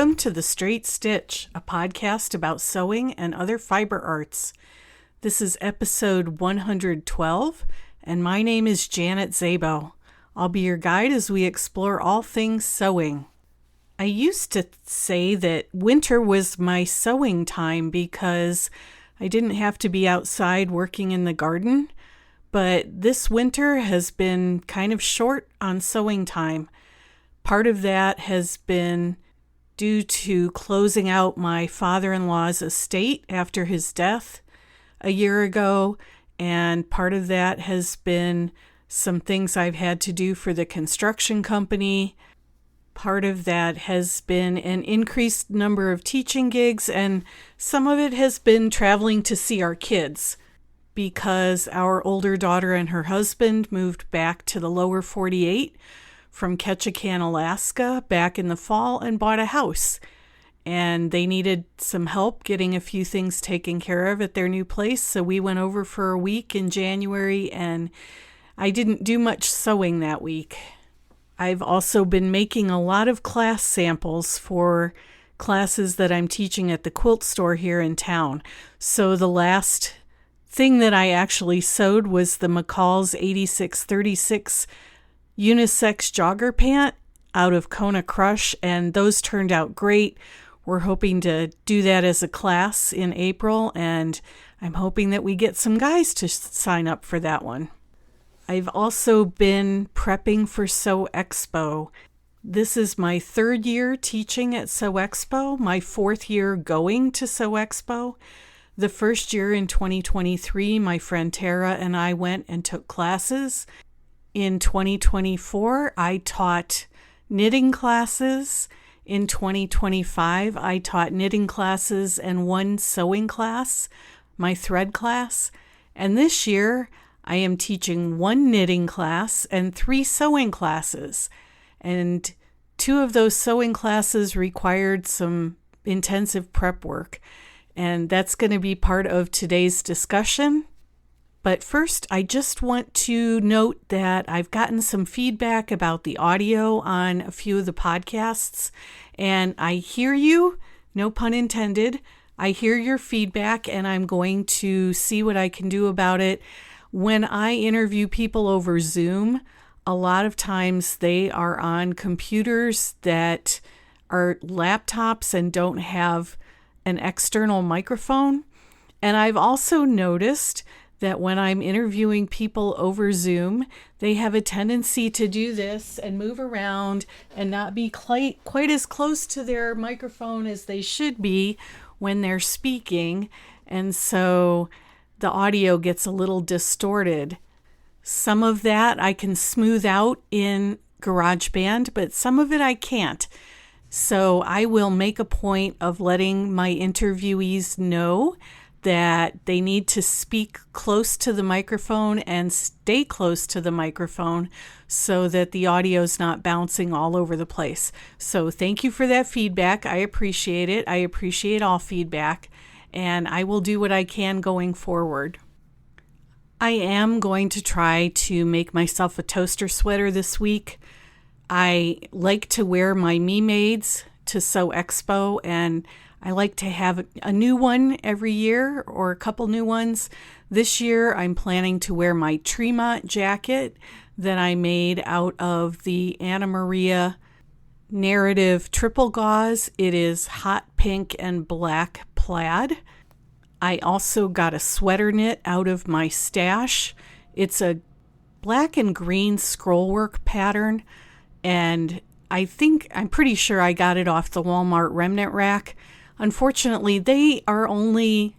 Welcome to The Straight Stitch, a podcast about sewing and other fiber arts. This is episode 112, and my name is Janet Szabo. I'll be your guide as we explore all things sewing. I used to say that winter was my sewing time because I didn't have to be outside working in the garden, but this winter has been kind of short on sewing time. Part of that has been due to closing out my father-in-law's estate after his death a year ago, and part of that has been some things I've had to do for the construction company. Part of that has been an increased number of teaching gigs, and some of it has been traveling to see our kids because our older daughter and her husband moved back to the lower 48 from Ketchikan, Alaska back in the fall and bought a house. And they needed some help getting a few things taken care of at their new place. So we went over for a week in January, and I didn't do much sewing that week. I've also been making a lot of class samples for classes that I'm teaching at the quilt store here in town. So the last thing that I actually sewed was the McCall's 8636 unisex jogger pant out of Kona Crush, and those turned out great. We're hoping to do that as a class in April, and I'm hoping that we get some guys to sign up for that one. I've also been prepping for Sew Expo. This is my third year teaching at Sew Expo, my fourth year going to Sew Expo. The first year in 2023, my friend Tara and I went and took classes. In 2024, I taught knitting classes. In 2025, I taught knitting classes and one sewing class, my thread class. And this year, I am teaching one knitting class and 3 sewing classes. And 2 of those sewing classes required some intensive prep work. And that's going to be part of today's discussion. But first, I just want to note that I've gotten some feedback about the audio on a few of the podcasts, and I hear you, no pun intended. I hear your feedback, and I'm going to see what I can do about it. When I interview people over Zoom, a lot of times they are on computers that are laptops and don't have an external microphone. And I've also noticed that when I'm interviewing people over Zoom, they have a tendency to do this and move around and not be quite as close to their microphone as they should be when they're speaking. And so the audio gets a little distorted. Some of that I can smooth out in GarageBand, but some of it I can't. So I will make a point of letting my interviewees know that they need to speak close to the microphone and stay close to the microphone so that the audio is not bouncing all over the place. So thank you for that feedback. I appreciate it. I appreciate all feedback, and I will do what I can going forward. I am going to try to make myself a toaster sweater this week. I like to wear my Me-Mades to Sew Expo, and I like to have a new one every year or a couple new ones. This year, I'm planning to wear my Tremont jacket that I made out of the Anna Maria Narrative Triple Gauze. It is hot pink and black plaid. I also got a sweater knit out of my stash. It's a black and green scrollwork pattern, and I'm pretty sure I got it off the Walmart remnant rack. Unfortunately, they are only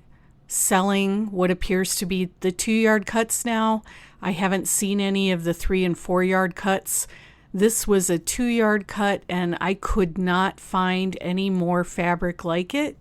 selling what appears to be the 2-yard cuts now. I haven't seen any of the 3 and 4 yard cuts. This was a 2-yard cut, and I could not find any more fabric like it.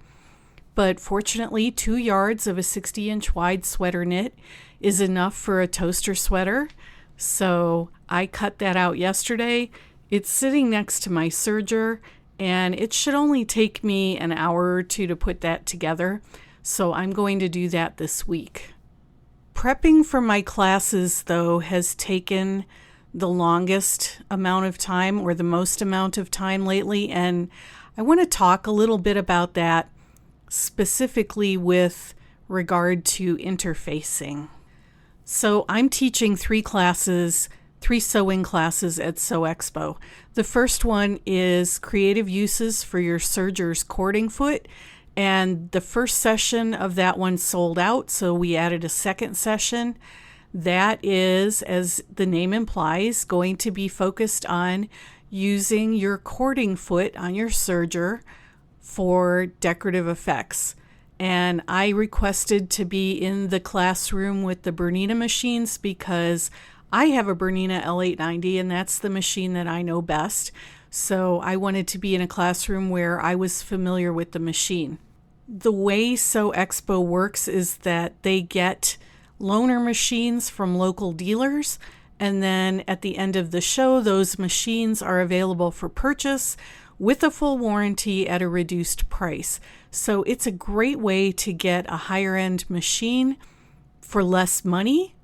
But fortunately, 2 yards of a 60-inch wide sweater knit is enough for a toaster sweater. So I cut that out yesterday. It's sitting next to my serger, and it should only take me an hour or 2 to put that together. So I'm going to do that this week. Prepping for my classes, though, has taken the longest amount of time or the most amount of time lately, and I I want to talk a little bit about that specifically with regard to interfacing. So I'm teaching three sewing classes at Sew Expo. The first one is creative uses for your serger's cording foot, and the first session of that one sold out, so we added a second session. That is, as the name implies, going to be focused on using your cording foot on your serger for decorative effects. And I requested to be in the classroom with the Bernina machines because I have a Bernina L890 and that's the machine that I know best. So I wanted to be in a classroom where I was familiar with the machine. The way Sew Expo works is that they get loaner machines from local dealers, and then at the end of the show, those machines are available for purchase with a full warranty at a reduced price. So it's a great way to get a higher end machine for less money.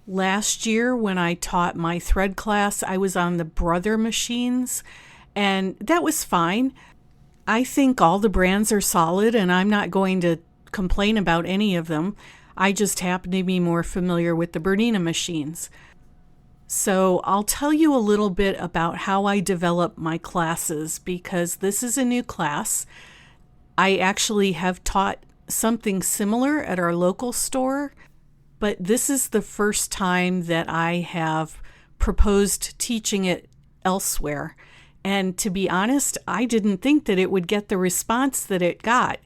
Last year when I taught my thread class, I was on the Brother machines, and that was fine. I think all the brands are solid, and I'm not going to complain about any of them. I just happen to be more familiar with the Bernina machines. So I'll tell you a little bit about how I develop my classes because this is a new class. I actually have taught something similar at our local store, but this is the first time that I have proposed teaching it elsewhere. And to be honest, I didn't think that it would get the response that it got.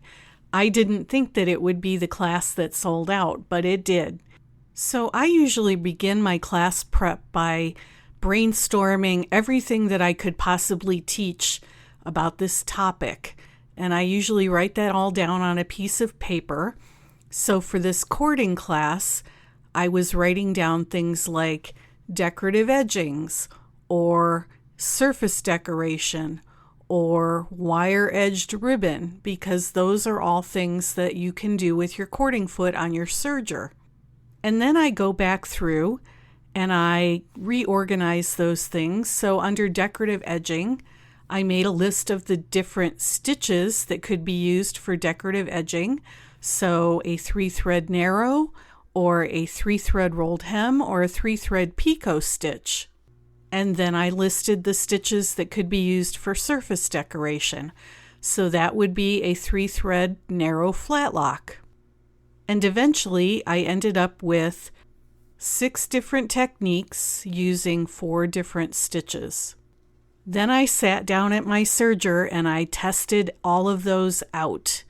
I didn't think that it would be the class that sold out, but it did. So I usually begin my class prep by brainstorming everything that I could possibly teach about this topic. And I usually write that all down on a piece of paper. So for this cording class, I was writing down things like decorative edgings or surface decoration or wire-edged ribbon, because those are all things that you can do with your cording foot on your serger. And then I go back through and I reorganize those things. So under decorative edging, I made a list of the different stitches that could be used for decorative edging. So a 3-thread narrow, or a 3-thread rolled hem, or a 3-thread picot stitch. And then I listed the stitches that could be used for surface decoration. So that would be a 3-thread narrow flat lock. And eventually I ended up with 6 different techniques using 4 different stitches. Then I sat down at my serger and I tested all of those out.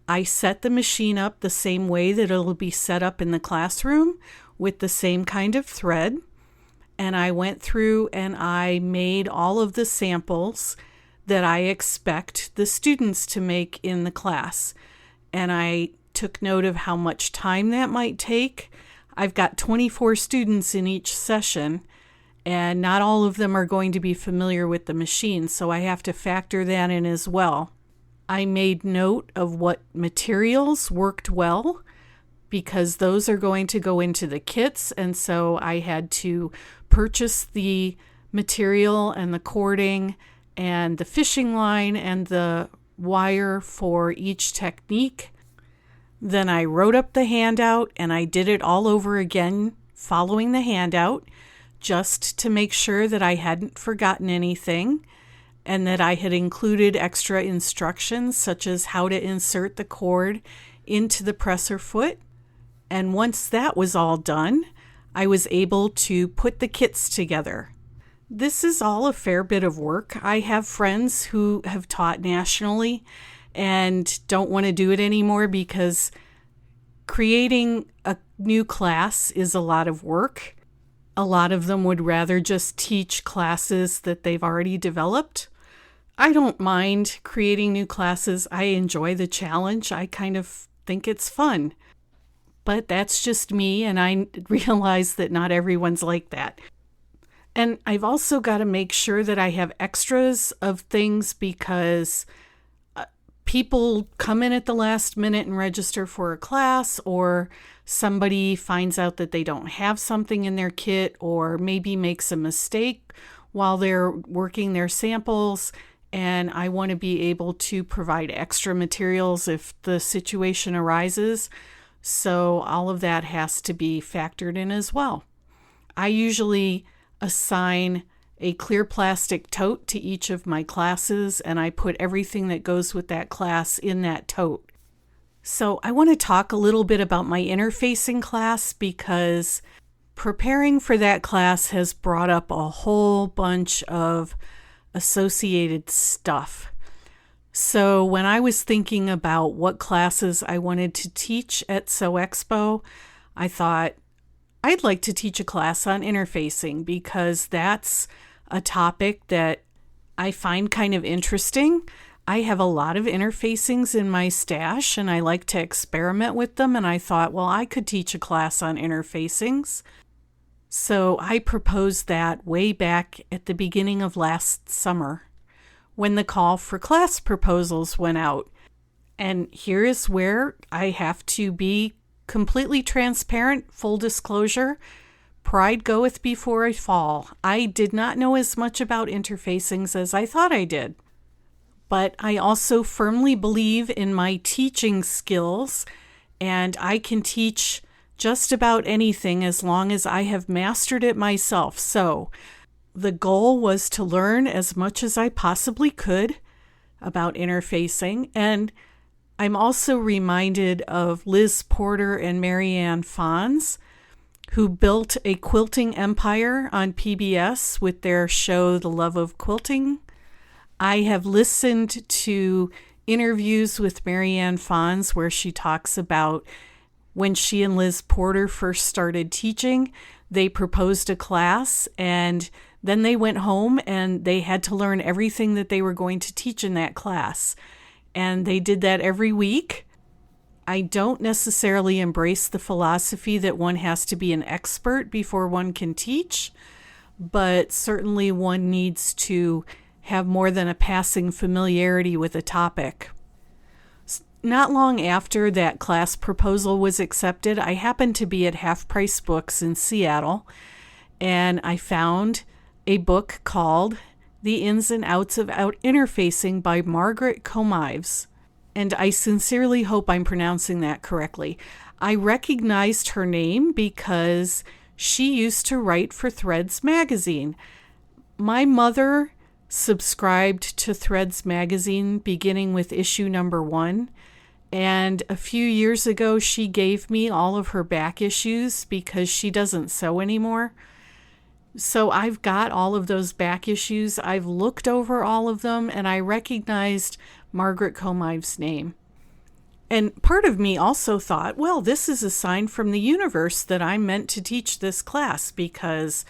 I set the machine up the same way that it'll be set up in the classroom with the same kind of thread. And I went through and I made all of the samples that I expect the students to make in the class. And I took note of how much time that might take. I've got 24 students in each session, and not all of them are going to be familiar with the machine, so I have to factor that in as well. I made note of what materials worked well, because those are going to go into the kits, and so I had to purchase the material and the cording and the fishing line and the wire for each technique. Then I wrote up the handout and I did it all over again following the handout just to make sure that I hadn't forgotten anything and that I had included extra instructions such as how to insert the cord into the presser foot. And once that was all done, I was able to put the kits together. This is all a fair bit of work. I have friends who have taught nationally and don't want to do it anymore because creating a new class is a lot of work. A lot of them would rather just teach classes that they've already developed. I don't mind creating new classes. I enjoy the challenge. I kind of think it's fun. But that's just me, and I realize that not everyone's like that. And I've also got to make sure that I have extras of things because people come in at the last minute and register for a class, or somebody finds out that they don't have something in their kit, or maybe makes a mistake while they're working their samples, and I want to be able to provide extra materials if the situation arises. So all of that has to be factored in as well. I usually assign a clear plastic tote to each of my classes, and I put everything that goes with that class in that tote. So I want to talk a little bit about my interfacing class because preparing for that class has brought up a whole bunch of associated stuff. So when I was thinking about what classes I wanted to teach at Sew Expo, I thought I'd like to teach a class on interfacing because that's a topic that I find kind of interesting. I have a lot of interfacings in my stash and I like to experiment with them, and I thought, well, I could teach a class on interfacings. So I proposed that way back at the beginning of last summer when the call for class proposals went out. And here is where I have to be completely transparent, full disclosure. Pride goeth before a fall. I did not know as much about interfacings as I thought I did. But I also firmly believe in my teaching skills, and I can teach just about anything as long as I have mastered it myself. So the goal was to learn as much as I possibly could about interfacing. And I'm also reminded of Liz Porter and Marianne Fonz, who built a quilting empire on PBS with their show, The Love of Quilting. I have listened to interviews with Marianne Fonz where she talks about when she and Liz Porter first started teaching, they proposed a class and then they went home and they had to learn everything that they were going to teach in that class. And they did that every week. I don't necessarily embrace the philosophy that one has to be an expert before one can teach, but certainly one needs to have more than a passing familiarity with a topic. Not long after that class proposal was accepted, I happened to be at Half Price Books in Seattle, and I found a book called The Ins and Outs of Interfacing by Margaret Comives. And I sincerely hope I'm pronouncing that correctly. I recognized her name because she used to write for Threads magazine. My mother subscribed to Threads magazine beginning with issue number 1. And a few years ago, she gave me all of her back issues because she doesn't sew anymore. So I've got all of those back issues. I've looked over all of them and I recognized Margaret Comives' name. And part of me also thought, well, this is a sign from the universe that I'm meant to teach this class because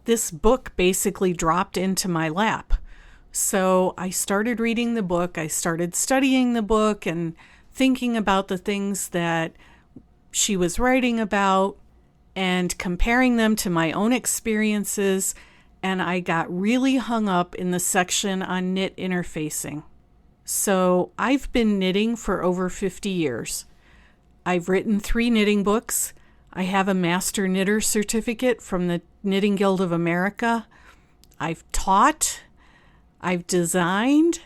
this book basically dropped into my lap. So I started reading the book, I started studying the book and thinking about the things that she was writing about and comparing them to my own experiences, and I got really hung up in the section on knit interfacing. So I've been knitting for over 50 years. I've written 3 knitting books. I have a Master Knitter certificate from the Knitting Guild of America. I've taught. I've designed.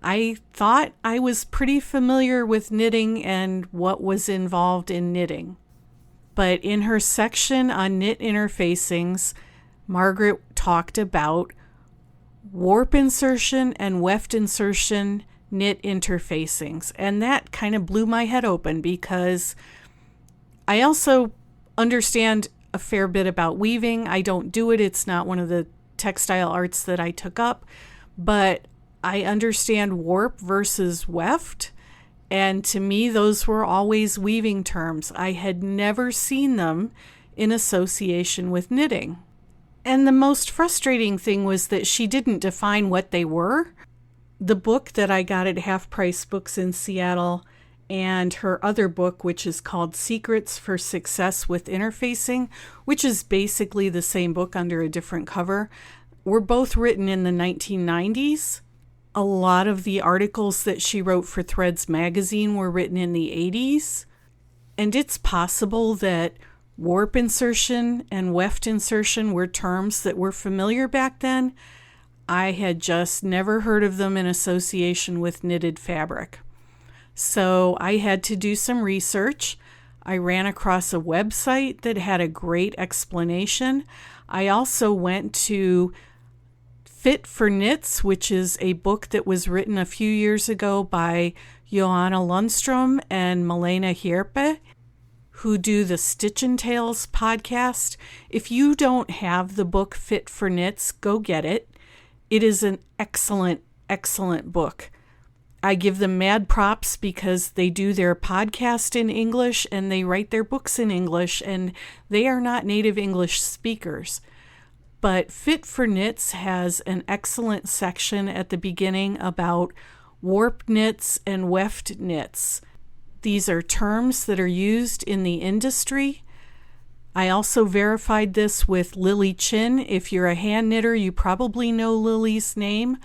I thought I was pretty familiar with knitting and what was involved in knitting. But in her section on knit interfacings, Margaret talked about warp insertion and weft insertion knit interfacings. And that kind of blew my head open because I also understand a fair bit about weaving. I don't do it. It's not one of the textile arts that I took up. But I understand warp versus weft. And to me, those were always weaving terms. I had never seen them in association with knitting. And the most frustrating thing was that she didn't define what they were. The book that I got at Half Price Books in Seattle and her other book, which is called Secrets for Success with Interfacing, which is basically the same book under a different cover, were both written in the 1990s. A lot of the articles that she wrote for Threads magazine were written in the 80s. And it's possible that warp insertion and weft insertion were terms that were familiar back then. I had just never heard of them in association with knitted fabric. So I had to do some research. I ran across a website that had a great explanation. I also went to Fit for Knits, which is a book that was written a few years ago by Johanna Lundstrom and Milena Hierpe, who do the Stitch and Tales podcast. If you don't have the book Fit for Knits, go get it. It is an excellent, excellent book. I give them mad props because they do their podcast in English and they write their books in English, and they are not native English speakers. But Fit for Knits has an excellent section at the beginning about warp knits and weft knits. These are terms that are used in the industry. I also verified this with Lily Chin. If you're a hand knitter, you probably know Lily's name.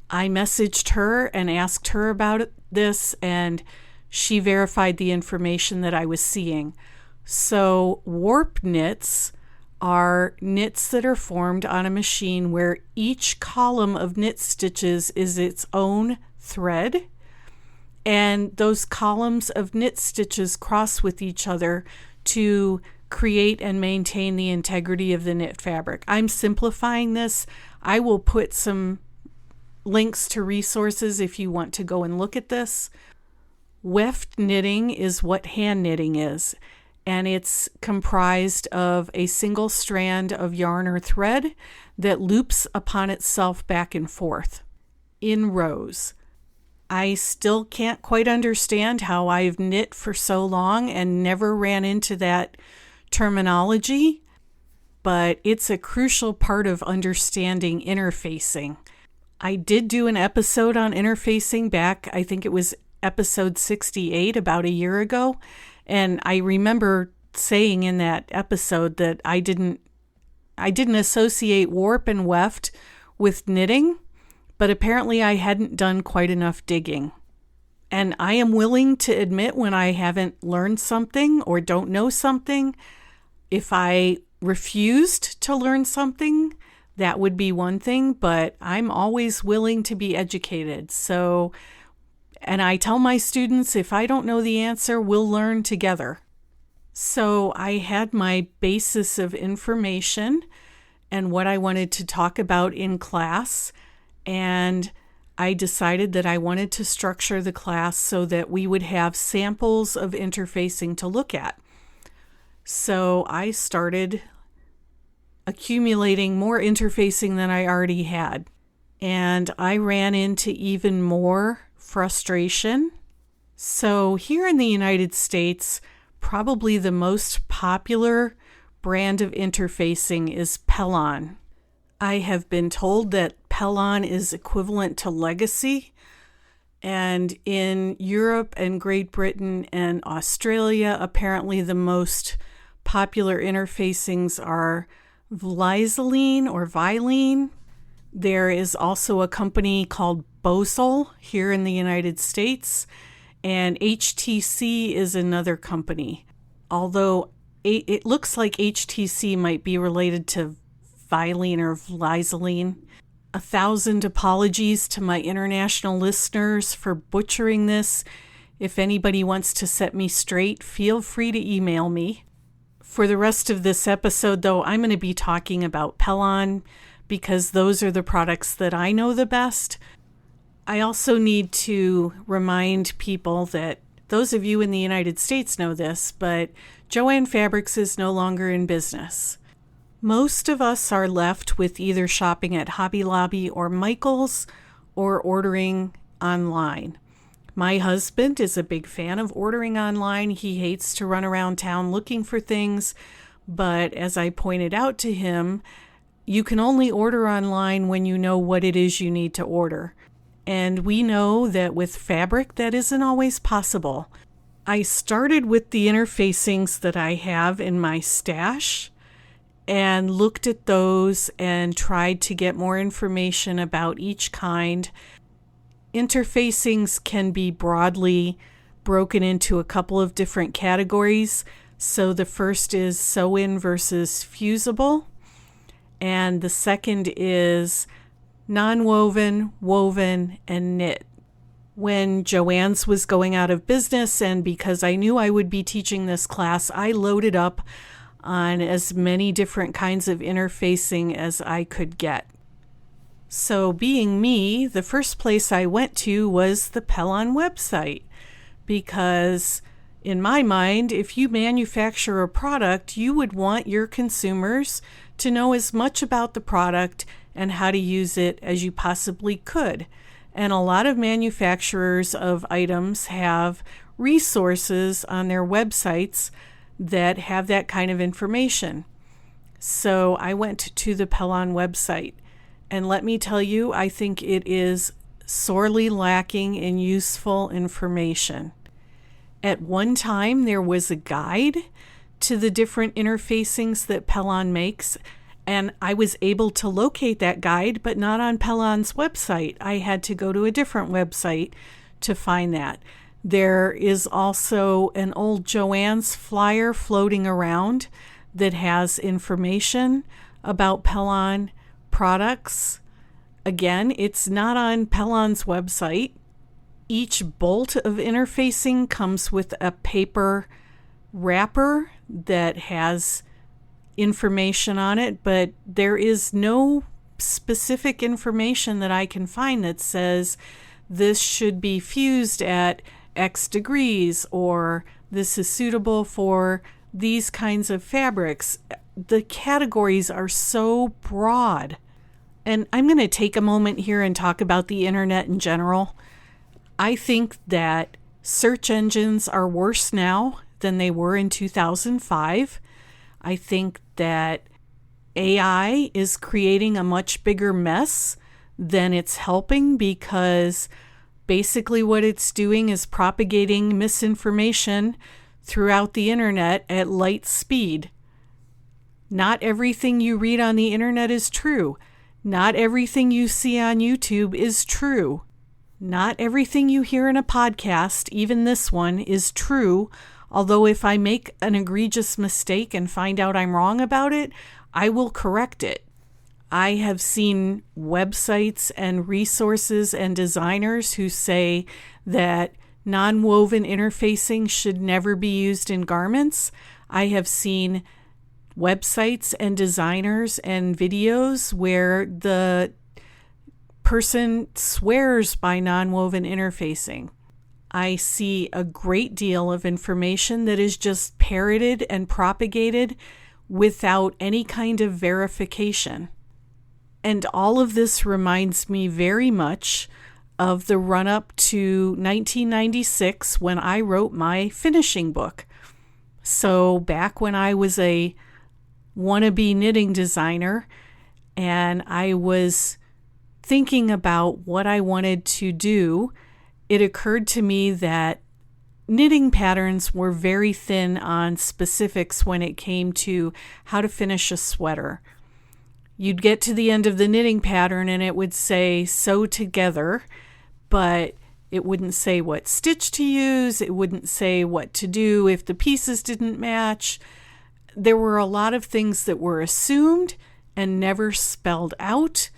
I messaged her and asked her about this, and she verified the information that I was seeing. So warp knits are knits that are formed on a machine where each column of knit stitches is its own thread, and those columns of knit stitches cross with each other to create and maintain the integrity of the knit fabric. I'm simplifying this. I will put some links to resources if you want to go and look at this. Weft knitting is what hand knitting is, and it's comprised of a single strand of yarn or thread that loops upon itself back and forth in rows. I still can't quite understand how I've knit for so long and never ran into that terminology, but it's a crucial part of understanding interfacing. I did do an episode on interfacing back, I think it was episode 68, about a year ago, and I remember saying in that episode that I didn't associate warp and weft with knitting, but apparently I hadn't done quite enough digging. And I am willing to admit when I haven't learned something or don't know something. If I refused to learn something, that would be one thing, but I'm always willing to be educated. So, and I tell my students, if I don't know the answer, we'll learn together. So I had my basis of information and what I wanted to talk about in class, and I decided that I wanted to structure the class so that we would have samples of interfacing to look at. So I started accumulating more interfacing than I already had, and I ran into even more frustration. So here in the United States, probably the most popular brand of interfacing is Pellon. I have been told that Pellon is equivalent to Legacy, and in Europe and Great Britain and Australia, apparently the most popular interfacings are Vlizoline or Vilene. There is also a company called Bosel here in the United States, and HTC is another company. Although it looks like HTC might be related to Vilene or Vlizoline. 1,000 apologies to my international listeners for butchering this. If anybody wants to set me straight, feel free to email me. For the rest of this episode, though, I'm going to be talking about Pellon because those are the products that I know the best. I also need to remind people that those of you in the United States know this, but Jo-Ann Fabrics is no longer in business. Most of us are left with either shopping at Hobby Lobby or Michael's or ordering online. My husband is a big fan of ordering online. He hates to run around town looking for things, but as I pointed out to him, you can only order online when you know what it is you need to order. And we know that with fabric, that isn't always possible. I started with the interfacings that I have in my stash and looked at those and tried to get more information about each kind. Interfacings can be broadly broken into a couple of different categories. So the first is sew-in versus fusible, and the second is non-woven, woven, and knit. When Joann's was going out of business, and because I knew I would be teaching this class, I loaded up on as many different kinds of interfacing as I could get. So being me, the first place I went to was the Pellon website, because in my mind, if you manufacture a product, you would want your consumers to know as much about the product and how to use it as you possibly could. And a lot of manufacturers of items have resources on their websites that have that kind of information. So I went to the Pellon website, and let me tell you, I think it is sorely lacking in useful information. At one time, there was a guide to the different interfacings that Pellon makes, and I was able to locate that guide, but not on Pellon's website. I had to go to a different website to find that. There is also an old Joann's flyer floating around that has information about Pellon products. Again, it's not on Pellon's website. Each bolt of interfacing comes with a paper wrapper that has information on it, but there is no specific information that I can find that says this should be fused at X degrees, or this is suitable for these kinds of fabrics. The categories are so broad. And I'm going to take a moment here and talk about the internet in general. I think that search engines are worse now than they were in 2005. I think that AI is creating a much bigger mess than it's helping, because basically what it's doing is propagating misinformation throughout the internet at light speed. Not everything you read on the internet is true. Not everything you see on YouTube is true. Not everything you hear in a podcast, even this one, is true. Although if I make an egregious mistake and find out I'm wrong about it, I will correct it. I have seen websites and resources and designers who say that non-woven interfacing should never be used in garments. I have seen websites and designers and videos where the person swears by non-woven interfacing. I see a great deal of information that is just parroted and propagated without any kind of verification. And all of this reminds me very much of the run-up to 1996 when I wrote my finishing book. So back when I was a wannabe knitting designer and I was thinking about what I wanted to do, it occurred to me that knitting patterns were very thin on specifics when it came to how to finish a sweater. You'd get to the end of the knitting pattern and it would say sew together, but it wouldn't say what stitch to use. It wouldn't say what to do if the pieces didn't match. There were a lot of things that were assumed and never spelled out.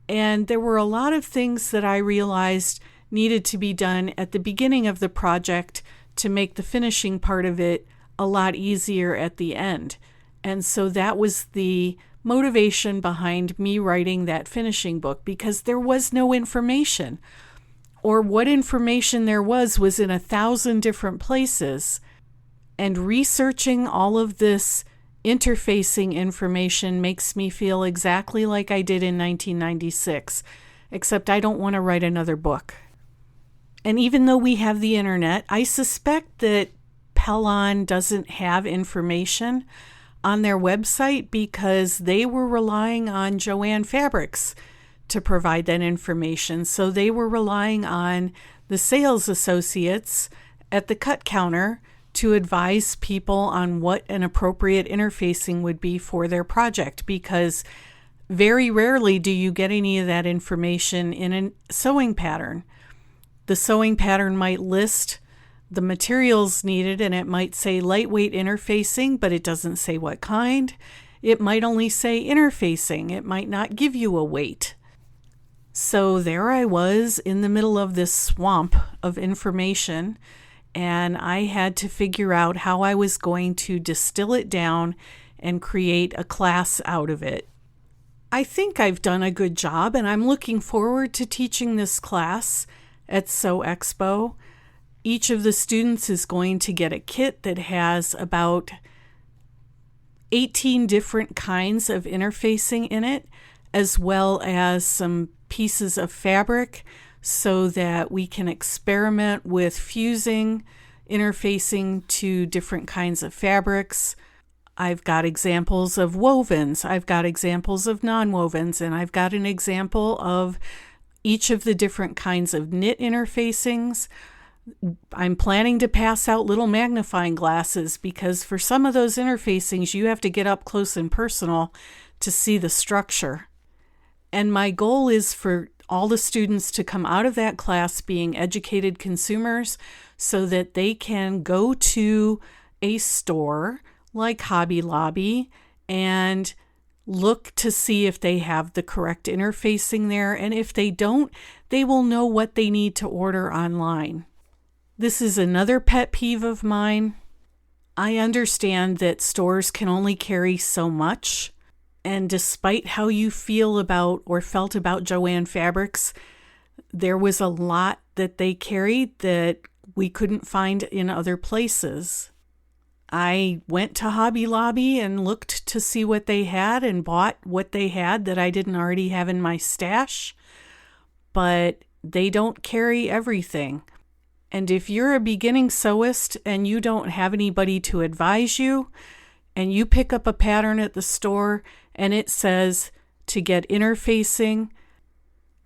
And there were a lot of things that I realized needed to be done at the beginning of the project to make the finishing part of it a lot easier at the end. And so that was the motivation behind me writing that finishing book, because there was no information, or what information there was in 1,000 different places. And researching all of this interfacing information makes me feel exactly like I did in 1996, except I don't want to write another book. And even though we have the internet, I suspect that Pellon doesn't have information on their website because they were relying on Joann Fabrics to provide that information. So they were relying on the sales associates at the cut counter to advise people on what an appropriate interfacing would be for their project, because very rarely do you get any of that information in a sewing pattern. The sewing pattern might list the materials needed and it might say lightweight interfacing, but it doesn't say what kind. It might only say interfacing. It might not give you a weight. So there I was in the middle of this swamp of information, and I had to figure out how I was going to distill it down and create a class out of it. I think I've done a good job, and I'm looking forward to teaching this class at Sew Expo. Each of the students is going to get a kit that has about 18 different kinds of interfacing in it, as well as some pieces of fabric so that we can experiment with fusing interfacing to different kinds of fabrics. I've got examples of wovens, I've got examples of non-wovens, and I've got an example of each of the different kinds of knit interfacings. I'm planning to pass out little magnifying glasses because for some of those interfacings, you have to get up close and personal to see the structure. And my goal is for all the students to come out of that class being educated consumers so that they can go to a store like Hobby Lobby and look to see if they have the correct interfacing there. And if they don't, they will know what they need to order online. This is another pet peeve of mine. I understand that stores can only carry so much. And despite how you feel about or felt about Joann Fabrics, there was a lot that they carried that we couldn't find in other places. I went to Hobby Lobby and looked to see what they had and bought what they had that I didn't already have in my stash, but they don't carry everything. And if you're a beginning sewist and you don't have anybody to advise you, and you pick up a pattern at the store and it says to get interfacing,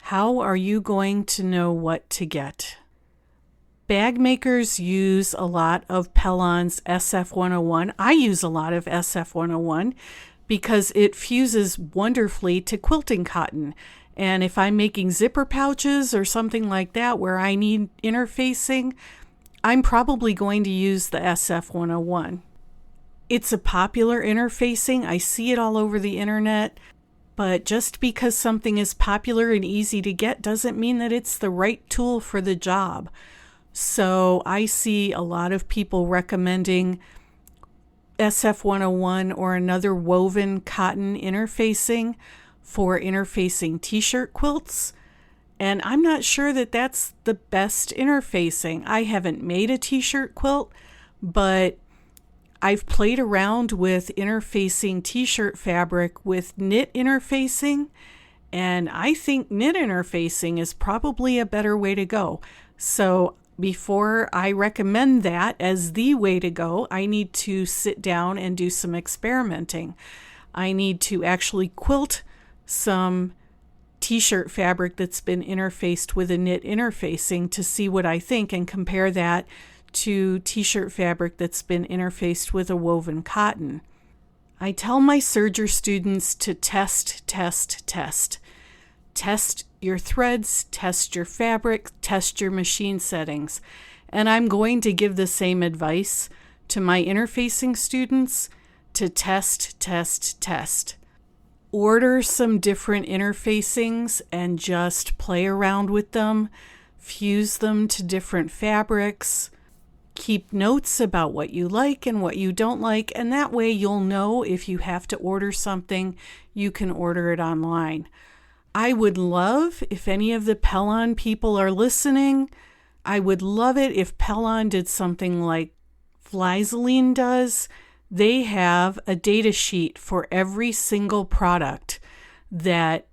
how are you going to know what to get? Bag makers use a lot of Pellon's SF101. I use a lot of SF101 because it fuses wonderfully to quilting cotton. And if I'm making zipper pouches or something like that where I need interfacing, I'm probably going to use the SF101. It's a popular interfacing. I see it all over the internet. But just because something is popular and easy to get doesn't mean that it's the right tool for the job. So I see a lot of people recommending SF101 or another woven cotton interfacing for interfacing t-shirt quilts. And I'm not sure that that's the best interfacing. I haven't made a t-shirt quilt, but I've played around with interfacing t-shirt fabric with knit interfacing, and I think knit interfacing is probably a better way to go. So before I recommend that as the way to go, I need to sit down and do some experimenting. I need to actually quilt some t-shirt fabric that's been interfaced with a knit interfacing to see what I think and compare that to t-shirt fabric that's been interfaced with a woven cotton. I tell my serger students to test. Test your threads, test your fabric, test your machine settings. And I'm going to give the same advice to my interfacing students to test. Order some different interfacings and just play around with them, fuse them to different fabrics. Keep notes about what you like and what you don't like, and that way you'll know if you have to order something, you can order it online. I would love, if any of the Pellon people are listening, I would love it if Pellon did something like Flyzoline does. They have a data sheet for every single product that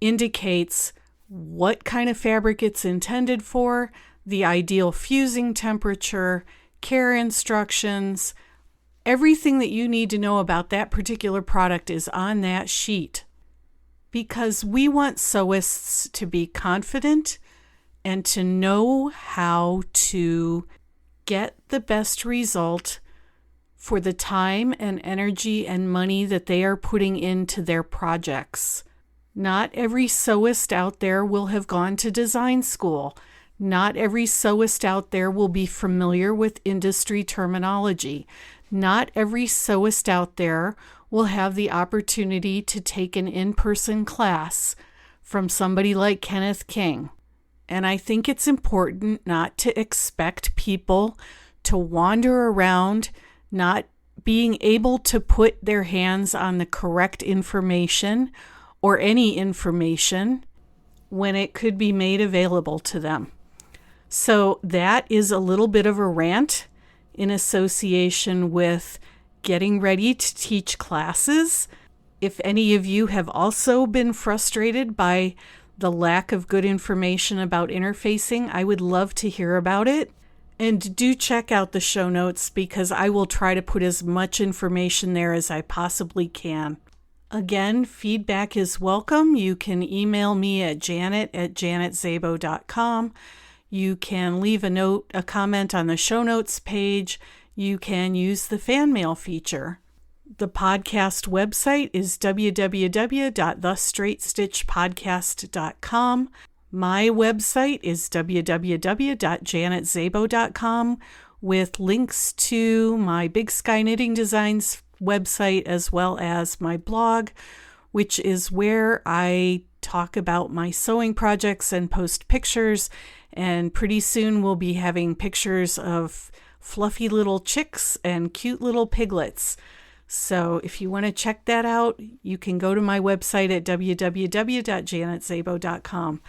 indicates what kind of fabric it's intended for, the ideal fusing temperature, care instructions. Everything that you need to know about that particular product is on that sheet. Because we want sewists to be confident and to know how to get the best result for the time and energy and money that they are putting into their projects. Not every sewist out there will have gone to design school. Not every sewist out there will be familiar with industry terminology. Not every sewist out there will have the opportunity to take an in-person class from somebody like Kenneth King. And I think it's important not to expect people to wander around, not being able to put their hands on the correct information or any information when it could be made available to them. So that is a little bit of a rant in association with getting ready to teach classes. If any of you have also been frustrated by the lack of good information about interfacing, I would love to hear about it. And do check out the show notes because I will try to put as much information there as I possibly can. Again, feedback is welcome. You can email me at janet@janetzabo.com. You can leave a comment on the show notes page. You can use the fan mail feature. The podcast website is www.thestraightstitchpodcast.com. My website is www.janetzabo.com with links to my Big Sky Knitting Designs website as well as my blog, which is where I talk about my sewing projects and post pictures. And pretty soon we'll be having pictures of fluffy little chicks and cute little piglets. So if you want to check that out, you can go to my website at www.janetzabo.com.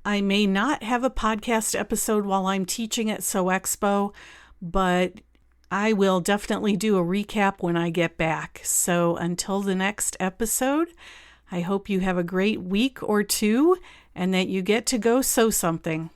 I may not have a podcast episode while I'm teaching at Sew Expo, but I will definitely do a recap when I get back. So until the next episode, I hope you have a great week or two and that you get to go sew something.